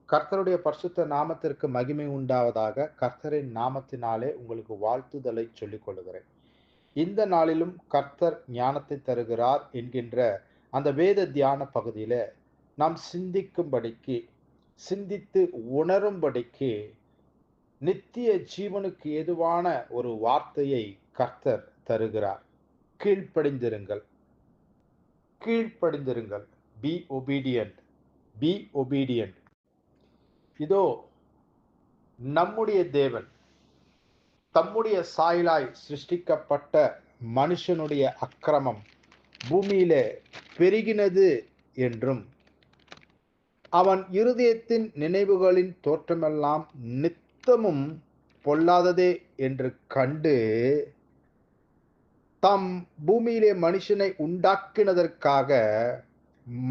கர்த்தருடைய பரிசுத்த நாமத்திற்கு மகிமை உண்டாவதாக. கர்த்தரின் நாமத்தினாலே உங்களுக்கு வாழ்த்துதலை சொல்லிக் கொள்கிறேன். இந்த நாளிலும் கர்த்தர் ஞானத்தை தருகிறார் என்கின்ற அந்த வேத தியான பகுதியில நாம் சிந்தித்து உணரும்படிக்கு நித்திய ஜீவனுக்கு ஏதுவான ஒரு வார்த்தையை கர்த்தர் தருகிறார். கீழ்ப்படிந்திருங்கள், கீழ்ப்படிந்திருங்கள். Be obedient, be obedient. இதோ நம்முடைய தேவன் தம்முடைய சாயலாய் சிருஷ்டிக்கப்பட்ட மனுஷனுடைய அக்கிரமம் பூமியிலே பெருகினது என்றும் அவன் இருதயத்தின் நினைவுகளின் தோற்றமெல்லாம் நித்தமும் பொல்லாததே என்று கண்டு தாம் பூமியிலே மனுஷனை உண்டாக்கினதற்காக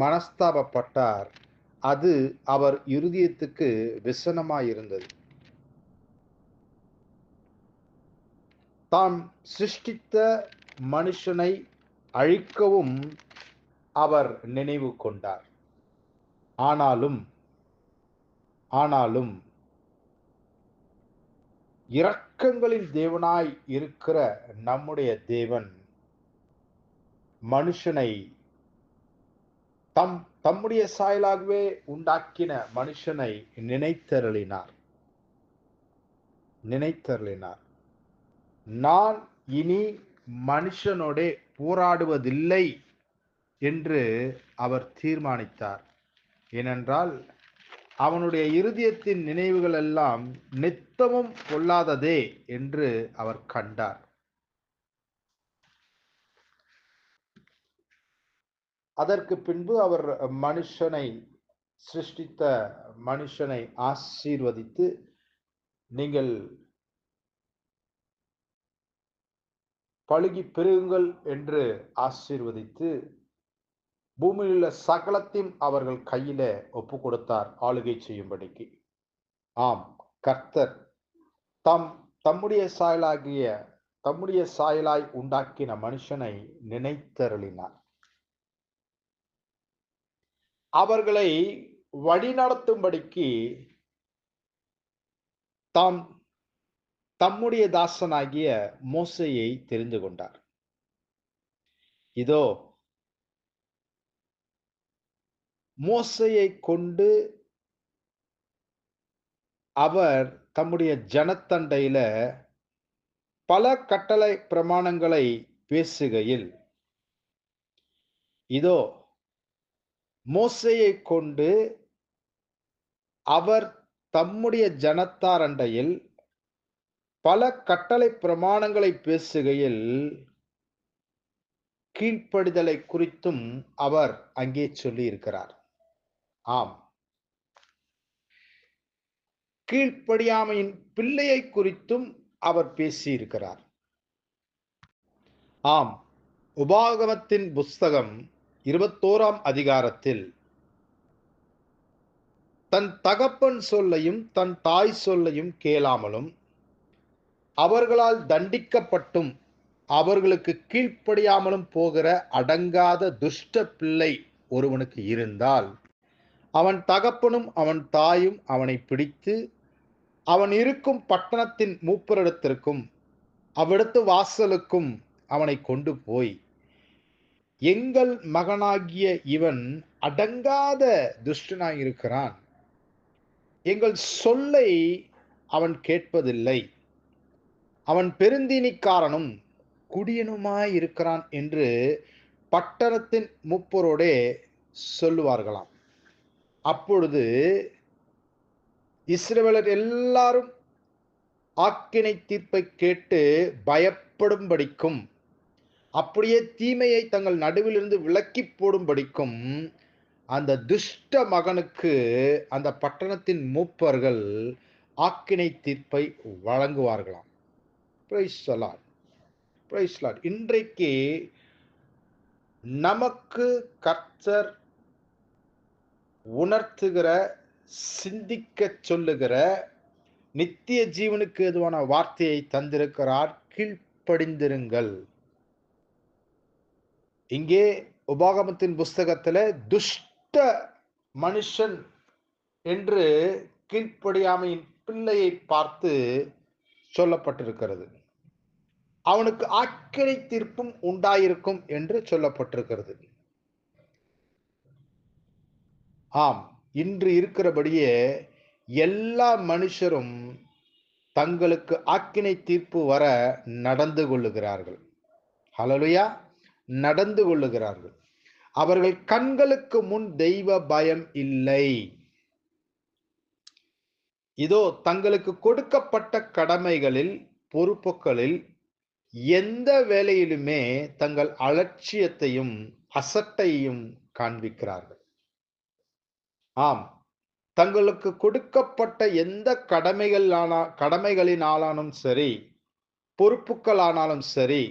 மனஸ்தாபப்பட்டார். அது அவர் இருதயத்துக்கு விசனமாயிருந்தது. தாம் சிருஷ்டித்த மனுஷனை அழிக்கவும் அவர் நினைவு கொண்டார். ஆனாலும் இரக்கங்களின் தேவனாய் இருக்கிற நம்முடைய தேவன் மனுஷனை தம்முடைய சாயலாகவே உண்டாக்கின மனுஷனை நினைத்தருளினார். நான் இனி மனுஷனோட போராடுவதில்லை என்று அவர் தீர்மானித்தார். ஏனென்றால் அவனுடைய இருதயத்தின் நினைவுகள் எல்லாம் நித்தமும் பொல்லாததே என்று அவர் கண்டார். அதற்கு பின்பு அவர் சிருஷ்டித்த மனுஷனை ஆசீர்வதித்து, நீங்கள் பழுகி பெருகுங்கள் என்று ஆசீர்வதித்து பூமியில் உள்ள சகலத்தையும் அவர்கள் கையில ஒப்பு கொடுத்தார் ஆளுகை செய்யும்படிக்கு. ஆம், கர்த்தர் தம்முடைய சாயலாய் உண்டாக்கின மனுஷனை நினைத்தருளினார். அவர்களை வழிநடத்தும்படிக்கு தம்முடைய தாசனாகிய மோசேயை தெரிந்து கொண்டார். இதோ மோசேயை கொண்டு அவர் தம்முடைய ஜனத்தண்டையில பல கட்டளை பிரமாணங்களை பேசுகையில், இதோ மோசேயை கொண்டு அவர் தம்முடைய ஜனத்தார் அண்டையில் பல கட்டளை பிரமாணங்களை பேசுகையில் கீழ்ப்படிதலை குறித்தும் அவர் அங்கே சொல்லி இருக்கிறார். ஆம், கீழ்ப்படியாமையின் பிள்ளையை குறித்தும் அவர் பேசியிருக்கிறார். ஆம், உபாகமத்தின் புஸ்தகம் 21ஆம் அதிகாரத்தில் தன் தகப்பன் சொல்லையும் தன் தாய் சொல்லையும் கேளாமலும் அவர்களால் தண்டிக்கப்பட்டும் அவர்களுக்கு கீழ்ப்படியாமலும் போகிற அடங்காத துஷ்ட பிள்ளை ஒருவனுக்கு இருந்தால், அவன் தகப்பனும் அவன் தாயும் அவனை பிடித்து அவன் இருக்கும் பட்டணத்தின் மூப்பரிடத்திற்கும் அவ்விடத்து வாசலுக்கும் அவனை கொண்டு போய், எங்கள் மகனாகிய இவன் அடங்காத துஷ்டனாயிருக்கிறான், எங்கள் சொல்லை அவன் கேட்பதில்லை, அவன் பெருந்தீனிக்காரனும் குடியனுமாயிருக்கிறான் என்று பட்டணத்தின் மூப்பரோடே சொல்லுவார்களாம். அப்பொழுது இஸ்ரவேலர் எல்லாரும் ஆக்கினை தீர்ப்பை கேட்டு பயப்படும்படிக்கும், அப்படியே தீமையை தங்கள் நடுவிலிருந்து விலக்கி போடும்படிக்கும் அந்த துஷ்ட மகனுக்கு அந்த பட்டணத்தின் மூப்பர்கள் ஆக்கினை தீர்ப்பை வழங்குவார்களாம். Praise the Lord, praise the Lord. இன்றைக்கு நமக்கு கர்த்தர் உணர்த்துகிற, சிந்திக்க சொல்லுகிற, நித்திய ஜீவனுக்கு ஏதுவான வார்த்தையை தந்திருக்கிறார். கீழ்ப்படிந்திருங்கள். இங்கே உபாகமத்தின் புஸ்தகத்துல துஷ்ட மனுஷன் என்று கீழ்ப்படியாமையின் பிள்ளையை பார்த்து சொல்லப்பட்டிருக்கிறது. அவனுக்கு ஆக்கினை தீர்ப்பும் உண்டாயிருக்கும் என்று சொல்லப்பட்டிருக்கிறது. ஆம், இன்று இருக்கிறபடியே எல்லா மனுஷரும் தங்களுக்கு ஆக்கினை தீர்ப்பு வர நடந்து கொள்ளுகிறார்கள். ஹல்லேலூயா! நடந்து கொள்ளுகிறார்கள். அவர்கள் கண்களுக்கு முன் தெய்வ பயம் இல்லை. இதோ தங்களுக்கு கொடுக்கப்பட்ட கடமைகளில், பொறுப்புகளில் எந்த வேலையிலுமே தங்கள் அலட்சியத்தையும் அசட்டையும் காண்பிக்கிறார்கள். ஆம், தங்களுக்கு கொடுக்கப்பட்ட எந்த கடமைகளினாலும் சரி, பொறுப்புகளானாலும் சரி,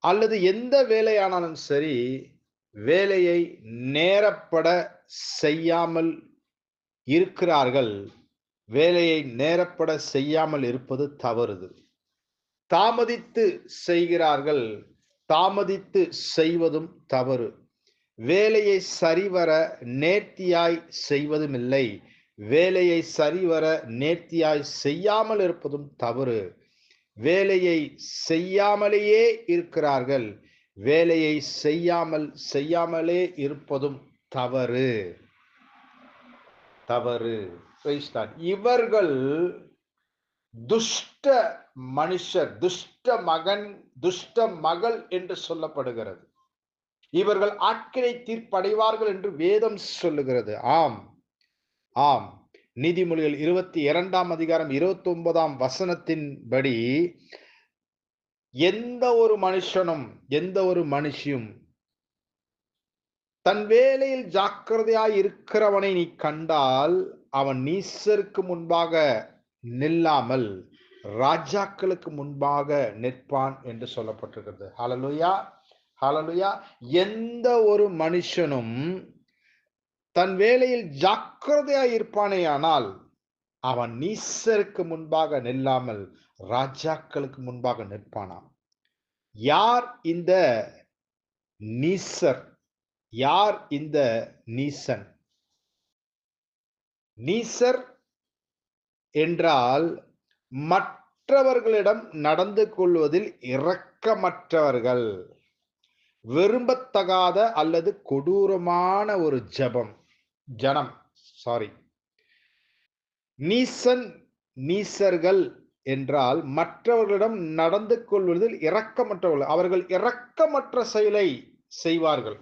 அல்லது எந்த வேலையானாலும் சரி, வேலையை நேரப்பட செய்யாமல் இருக்கிறார்கள். வேலையை நேரப்பட செய்யாமல் இருப்பது தவறு. தாமதித்து செய்கிறார்கள். தாமதித்து செய்வதும் தவறு. வேலையை சரிவர நேர்த்தியாய் செய்வதுமில்லை. வேலையை சரிவர நேர்த்தியாய் செய்யாமல் இருப்பதும் தவறு. வேலையை செய்யாமலேயே இருக்கிறார்கள். வேலையை செய்யாமலே இருப்பதும் தவறு. தவறு. இவர்கள் துஷ்ட மனுஷர், துஷ்ட மகன், துஷ்ட மகள் என்று சொல்லப்படுகிறது. இவர்கள் ஆக்கினை தீர்ப்படைவார்கள் என்று வேதம் சொல்லுகிறது. ஆம், ஆம். நீதிமொழிகள் 22ஆம் அதிகாரம் 29ஆம் வசனத்தின்படி எந்த ஒரு மனுஷனும், எந்த ஒரு மனுஷியும் தன் வேலையில் ஜாக்கிரதையாய் இருக்கிறவனை நீ கண்டால் அவன் நீசருக்கு முன்பாக நில்லாமல் ராஜாக்களுக்கு முன்பாக நிற்பான் என்று சொல்லப்பட்டிருக்கிறது. ஹல்லேலூயா, ஹல்லேலூயா. எந்த ஒரு மனுஷனும் தன் வேலையில் ஜாக்கிரதையாய் இருப்பானேயானால் அவன் நீசருக்கு முன்பாக நில்லாமல் ராஜாக்களுக்கு முன்பாக நிற்பானாம். யார் இந்த நீசர்? யார் இந்த நீசன்? நீசர் என்றால் மற்றவர்களிடம் நடந்து கொள்வதில் இரக்கமற்றவர்கள், விரும்பத்தகாத அல்லது கொடூரமான ஒரு ஜனம். நீசன், நீசர்கள் என்றால் மற்றவர்களிடம் நடந்து கொள்வதில் இரக்கமற்றவர்கள். அவர்கள் இரக்கமற்ற செயலை செய்வார்கள்.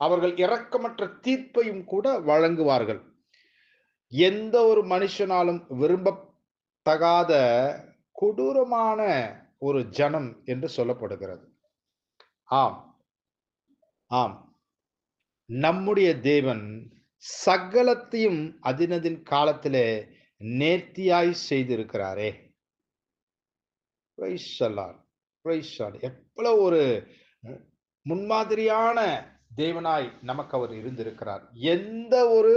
அவர்கள் இரக்கமற்ற தீர்ப்பையும் கூட வழங்குவார்கள். எந்த ஒரு மனுஷனாலும் விரும்பத்தகாத கொடூரமான ஒரு ஜனம் என்று சொல்லப்படுகிறது. ஆம், ஆம். நம்முடைய தேவன் சகலத்தையும் அதினதின் காலத்திலே நேர்த்தியாய் செய்திருக்கிறாரே. எவ்வளவு ஒரு முன்மாதிரியான தேவனாய் நமக்கு அவர் இருந்திருக்கிறார். எந்த ஒரு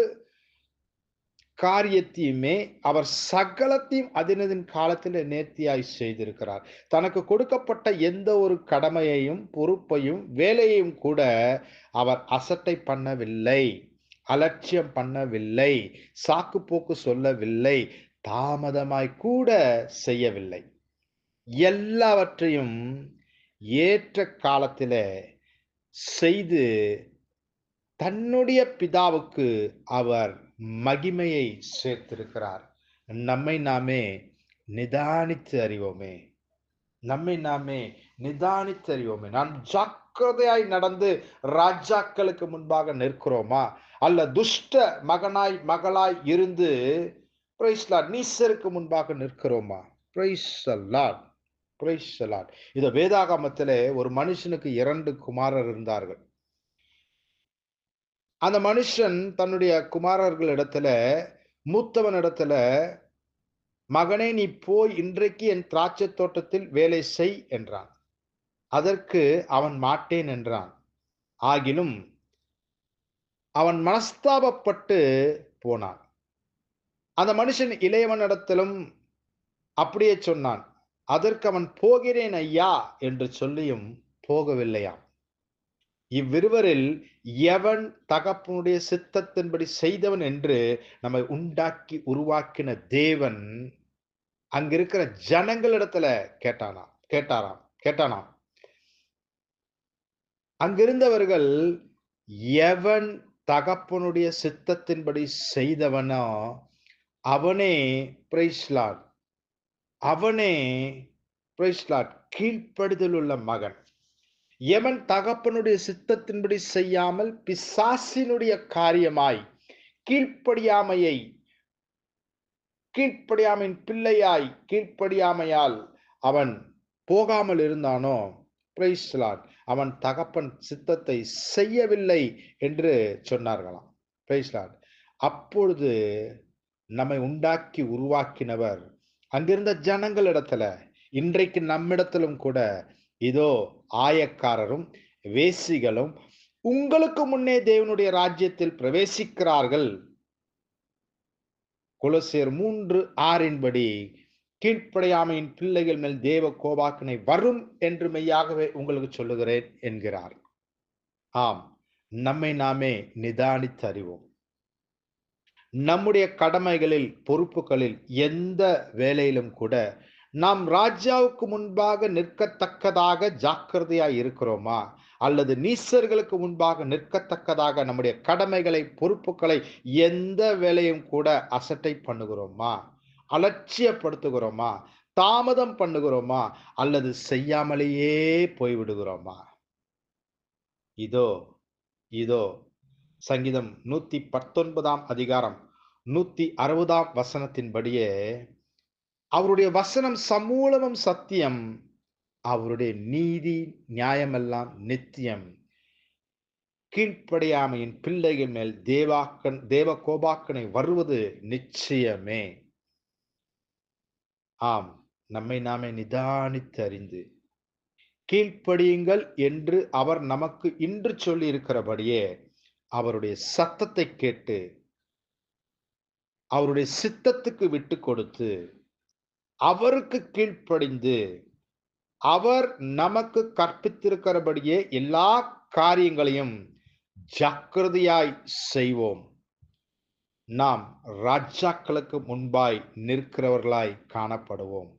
காரியத்தையுமே அவர் சகலத்தையும் அதினதின் காலத்தில் நேர்த்தியாய் செய்திருக்கிறார். தனக்கு கொடுக்கப்பட்ட எந்த ஒரு கடமையையும், பொறுப்பையும், வேலையையும் கூட அவர் அசட்டை பண்ணவில்லை, அலட்சியம் பண்ணவில்லை, சாக்கு போக்கு சொல்லவில்லை, தாமதமாய் கூட செய்யவில்லை. எல்லாவற்றையும் ஏற்ற காலத்திலே செய்து தன்னுடைய பிதாவுக்கு அவர் மகிமையை சேர்த்திருக்கிறார். நம்மை நாமே நிதானித்து அறிவோமே. நம்மை நாமே நிதானித்து அறிவோமே. நாம் ஜாக்கிரதையாய் நடந்து ராஜாக்களுக்கு முன்பாக நிற்கிறோமா? அல்ல துஷ்ட மகனாய், மகளாய் இருந்து நீசருக்கு முன்பாக நிற்கிறோமா? இது வேதாகமத்திலே ஒரு மனுஷனுக்கு 2 குமாரர் இருந்தார்கள். அந்த மனுஷன் தன்னுடைய குமாரர்களிடத்துல, மூத்தவன் இடத்துல, மகனே நீ போய் இன்றைக்கு என் திராட்சை தோட்டத்தில் வேலை செய் என்றான். அதற்கு அவன் மாட்டேன் என்றான். ஆகிலும் அவன் மனஸ்தாபப்பட்டு போனான். அந்த மனுஷன் இளையவனிடத்திலும் அப்படியே சொன்னான். அதற்கு அவன் போகிறேன் ஐயா என்று சொல்லியும் போகவில்லையாம். இவ்விருவரில் எவன் தகப்பனுடைய சித்தத்தின்படி செய்தவன் என்று நம்மை உண்டாக்கி உருவாக்கின தேவன் அங்கிருக்கிற ஜனங்களிடத்துல கேட்டானாம். அங்கிருந்தவர்கள் எவன் தகப்பனுடைய சித்தத்தின்படி செய்தவனோ அவனே பிரைஸ் லார்ட் அவனே பிரைஸ் லார்ட் கீழ்ப்படிதல் உள்ள மகன். எவன் தகப்பனுடைய சித்தத்தின்படி செய்யாமல் பிசாசினுடைய காரியமாய் கீழ்ப்படியாமையின் பிள்ளையாய் கீழ்ப்படியாமையால் அவன் போகாமல் இருந்தானோ, பிரைஸ் லார்ட், அவன் தகப்பன் சித்தத்தை செய்யவில்லை என்று சொன்னார்களாம். Price Lord. அப்பொழுது நம்மை உண்டாக்கி உருவாக்கினவர் அங்கிருந்த ஜனங்களிடத்துல இன்றைக்கு நம்மிடத்திலும் கூட இதோ ஆயக்காரரும் வேசிகளும் உங்களுக்கு முன்னே தேவனுடைய ராஜ்யத்தில் பிரவேசிக்கிறார்கள். கொலோசியர் 3:6 கீழ்ப்படியாமையின் பிள்ளைகள் மேல் தேவ கோபாக்கினை வரும் என்று மெய்யாகவே உங்களுக்கு சொல்லுகிறேன் என்கிறார். ஆம், நம்மை நாமே நிதானித்து அறிவோம். நம்முடைய கடமைகளில் பொறுப்புகளில் எந்த வேலையிலும் கூட நாம் ராஜாவுக்கு முன்பாக நிற்கத்தக்கதாக ஜாக்கிரதையாய் இருக்கிறோமா, அல்லது நீசர்களுக்கு முன்பாக நிற்கத்தக்கதாக நம்முடைய கடமைகளை பொறுப்புகளை எந்த வேலையும் கூட அசட்டை பண்ணுகிறோமா, அலட்சியப்படுத்துகிறோமா, தாமதம் பண்ணுகிறோமா, அல்லது செய்யாமலேயே போய்விடுகிறோமா? இதோ இதோ சங்கீதம் 119 160 அவருடைய வசனம் சமூலமும் சத்தியம், அவருடைய நீதி நியாயமெல்லாம் நித்தியம். கீழ்ப்படியாமையின் பிள்ளைகள் மேல் தேவ கோபாக்கனை வருவது நிச்சயமே. ஆம், நம்மை நாமே நிதானித்து அறிந்து கீழ்ப்படியுங்கள் என்று அவர் நமக்கு இன்று சொல்லி இருக்கிறபடியே அவருடைய சத்தத்தை கேட்டு அவருடைய சித்தத்துக்கு விட்டு கொடுத்து அவருக்கு கீழ்ப்படிந்து அவர் நமக்கு கற்பித்திருக்கிறபடியே எல்லா காரியங்களையும் ஜாக்கிரதையாய் செய்வோம். நாம் ராஜாக்களுக்கு முன்பாய் நிற்கிறவர்களாய் காணப்படுவோம்.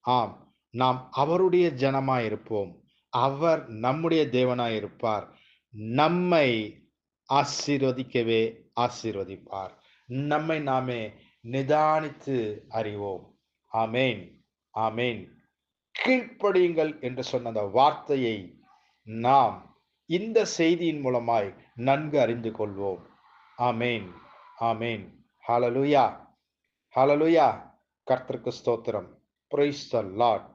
ஆம், நாம் அவருடைய ஜனமாய் இருப்போம். அவர் நம்முடைய தேவனாய் இருப்பார். நம்மை ஆசீர்வதிக்கவே ஆசீர்வதிப்பார். நம்மை நாமே நிதானித்து அறிவோம். ஆமேன், ஆமேன். கீழ்ப்படியுங்கள் என்று சொன்ன அந்த வார்த்தையை நாம் இந்த செய்தியின் மூலமாய் நன்கு அறிந்து கொள்வோம். ஆமேன், ஆமேன். ஹல்லேலூயா, ஹல்லேலூயா. கர்த்தருக்கு ஸ்தோத்திரம். Price the Lord.